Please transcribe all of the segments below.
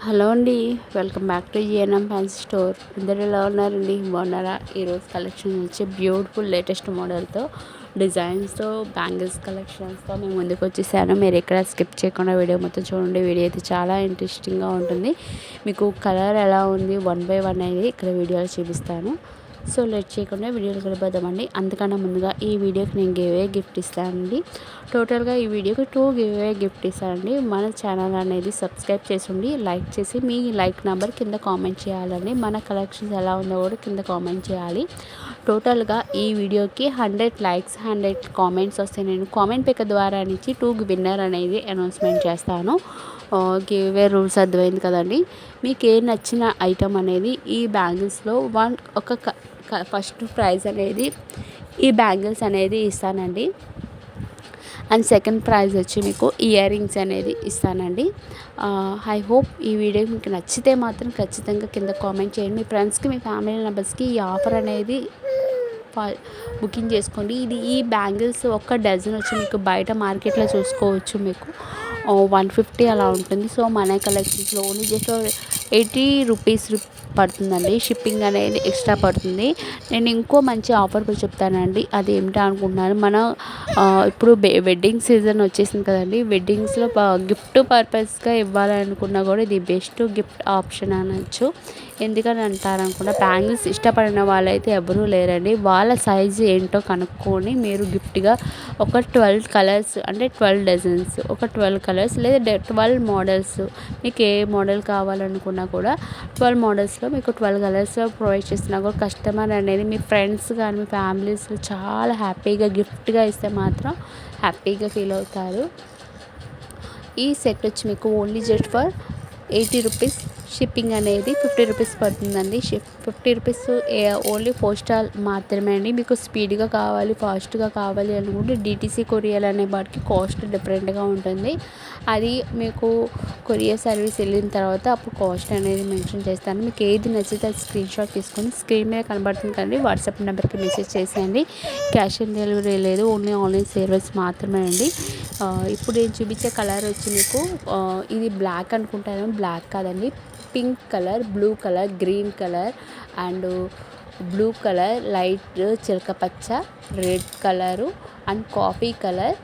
Hello అండి, welcome back to GNM fancy store. అందరూ ఎలా ఉన్నారండి? బాగున్నారా? ఈరోజు కలెక్షన్ వచ్చి బ్యూటిఫుల్ లేటెస్ట్ మోడల్తో డిజైన్స్తో బ్యాంగిల్స్ కలెక్షన్స్తో మేము ముందుకు వచ్చేసాను. మీరు ఎక్కడ స్కిప్ చేయకుండా వీడియో మొత్తం చూడండి. వీడియో అయితే చాలా ఇంట్రెస్టింగ్గా ఉంటుంది. మీకు కలర్ ఎలా ఉంది వన్ బై వన్ అనేది ఇక్కడ వీడియోలో చూపిస్తాను. సో లేట్ చేయకుండా వీడియోకి వెళ్ళిపోదామండి. అంతకన్నా ముందుగా ఈ వీడియోకి నేను గివ్వే గిఫ్ట్ ఇస్తానండి. టోటల్గా ఈ వీడియోకి 2 గివ్వే గిఫ్ట్ ఇస్తానండి. మన ఛానల్ అనేది సబ్స్క్రైబ్ చేసి లైక్ చేసి మీ లైక్ నెంబర్ కింద కామెంట్ చేయాలండి. మన కలెక్షన్స్ ఎలా ఉందో కూడా కింద కామెంట్ చేయాలి. టోటల్గా ఈ వీడియోకి 100 లైక్స్ 100 కామెంట్స్ వస్తే నేను కామెంట్ పిక్ ద్వారా నుంచి 2 విన్నర్ అనేది అనౌన్స్మెంట్ చేస్తాను. గివ్వే రూల్స్ అర్థమైంది కదండి. మీకు ఏ నచ్చిన ఐటమ్ అనేది ఈ బ్యాంగిల్స్లో ఫస్ట్ ప్రైజ్ అనేది ఈ బ్యాంగిల్స్ అనేది ఇస్తానండి. అండ్ సెకండ్ ప్రైజ్ వచ్చి మీకు ఇయర్ రింగ్స్ అనేది ఇస్తానండి. ఐ హోప్ ఈ వీడియో మీకు నచ్చితే మాత్రం ఖచ్చితంగా కింద కామెంట్ చేయండి. మీ ఫ్రెండ్స్కి మీ ఫ్యామిలీ మెంబర్స్కి ఈ ఆఫర్ అనేది బుకింగ్ చేసుకోండి. ఈ బ్యాంగిల్స్ ఒక్క డజన్ వచ్చి మీకు బయట మార్కెట్లో చూసుకోవచ్చు మీకు 150 అలా ఉంటుంది. సో మన కలెక్షన్స్లో ఓన్లీ జస్ట్ 80 రూపీస్ పడుతుందండి. షిప్పింగ్ అనేది ఎక్స్ట్రా పడుతుంది. నేను ఇంకో మంచి ఆఫర్ కూడా చెప్తానండి. అది ఏమిటో అనుకుంటున్నాను. మనం ఇప్పుడు వెడ్డింగ్ సీజన్ వచ్చేసింది కదండి. వెడ్డింగ్స్లో గిఫ్ట్ పర్పస్గా ఇవ్వాలనుకున్నా కూడా ఇది బెస్ట్ గిఫ్ట్ ఆప్షన్ అనొచ్చు. ఎందుకని అంటారనుకున్నా, బ్యాంగిల్స్ ఇష్టపడిన వాళ్ళైతే ఎవరూ లేరండి. వాళ్ళ సైజు ఏంటో కనుక్కొని మీరు గిఫ్ట్గా ఒక 12 కలర్స్ అంటే 12 డజన్స్ ఒక 12 కలర్స్ లేదా 12 మోడల్స్ మీకు ఏ మోడల్ కావాలనుకున్నా కూడా 12 మోడల్స్లో మీకు 12 కలర్స్లో ప్రొవైడ్ చేస్తున్నా కూడా కస్టమర్ అనేది మీ ఫ్రెండ్స్ కానీ మీ ఫ్యామిలీస్ చాలా హ్యాపీగా గిఫ్ట్గా ఇస్తే మాత్రం హ్యాపీగా ఫీల్ అవుతారు. ఈ సెట్ వచ్చి మీకు only just for 80 rupees. Shipping అనేది 50 రూపీస్ పడుతుందండి. 50 రూపీస్ ఓన్లీ పోస్టల్ మాత్రమే అండి. మీకు స్పీడ్గా కావాలి ఫాస్ట్గా కావాలి అనుకుంటే డిటీసీ కొరియర్ అనే వాటికి కాస్ట్ డిఫరెంట్గా ఉంటుంది. అది మీకు కొరియర్ సర్వీస్ వెళ్ళిన తర్వాత అప్పుడు కాస్ట్ అనేది మెన్షన్ చేస్తాను. మీకు ఏది నచ్చితే అది స్క్రీన్ షాట్ తీసుకొని స్క్రీన్ మీద కనబడుతుంది కానీ వాట్సాప్ నెంబర్కి మెసేజ్ చేసేయండి. క్యాష్ ఆన్ డెలివరీ లేదు, ఓన్లీ ఆన్లైన్ సర్వీస్ మాత్రమే అండి. ఇప్పుడు నేను చూపించే కలర్ వచ్చి మీకు ఇది బ్లాక్ అనుకుంటాను. బ్లాక్ కాదండి, pink colour, blue colour, green colour and blue colour, light చిలక పచ్చ, red colour and coffee colour.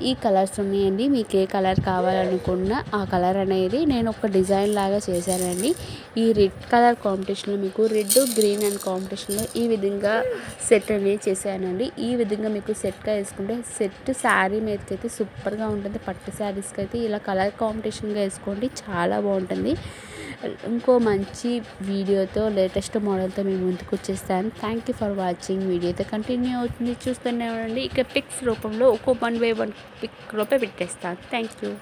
ఈ కలర్స్ ఉన్నాయండి. మీకు ఏ కలర్ కావాలనుకున్నా ఆ కలర్ అనేది నేను ఒక డిజైన్ లాగా చేశానండి. ఈ రెడ్ కలర్ కాంపిటీషన్లో మీకు రెడ్ గ్రీన్ అండ్ కాంపిటీషన్లో ఈ విధంగా సెట్ అనేది చేశానండి. ఈ విధంగా మీకు సెట్గా వేసుకుంటే సెట్ శారీ మీదకి అయితే సూపర్గా ఉంటుంది. పట్టు శారీస్కి అయితే ఇలా కలర్ కాంపిటీషన్గా వేసుకోండి, చాలా బాగుంటుంది. ఇంకో మంచి వీడియోతో లేటెస్ట్ మోడల్తో మేము ముందుకు వచ్చేస్తాను. Thank you for watching. Video అయితే కంటిన్యూ అవుతుంది, చూస్తూనే ఉండండి. ఇక పిక్స్ రూపంలో ఒక్కో 1 by 1 పిక్ రూపే పెట్టేస్తాను. Thank you.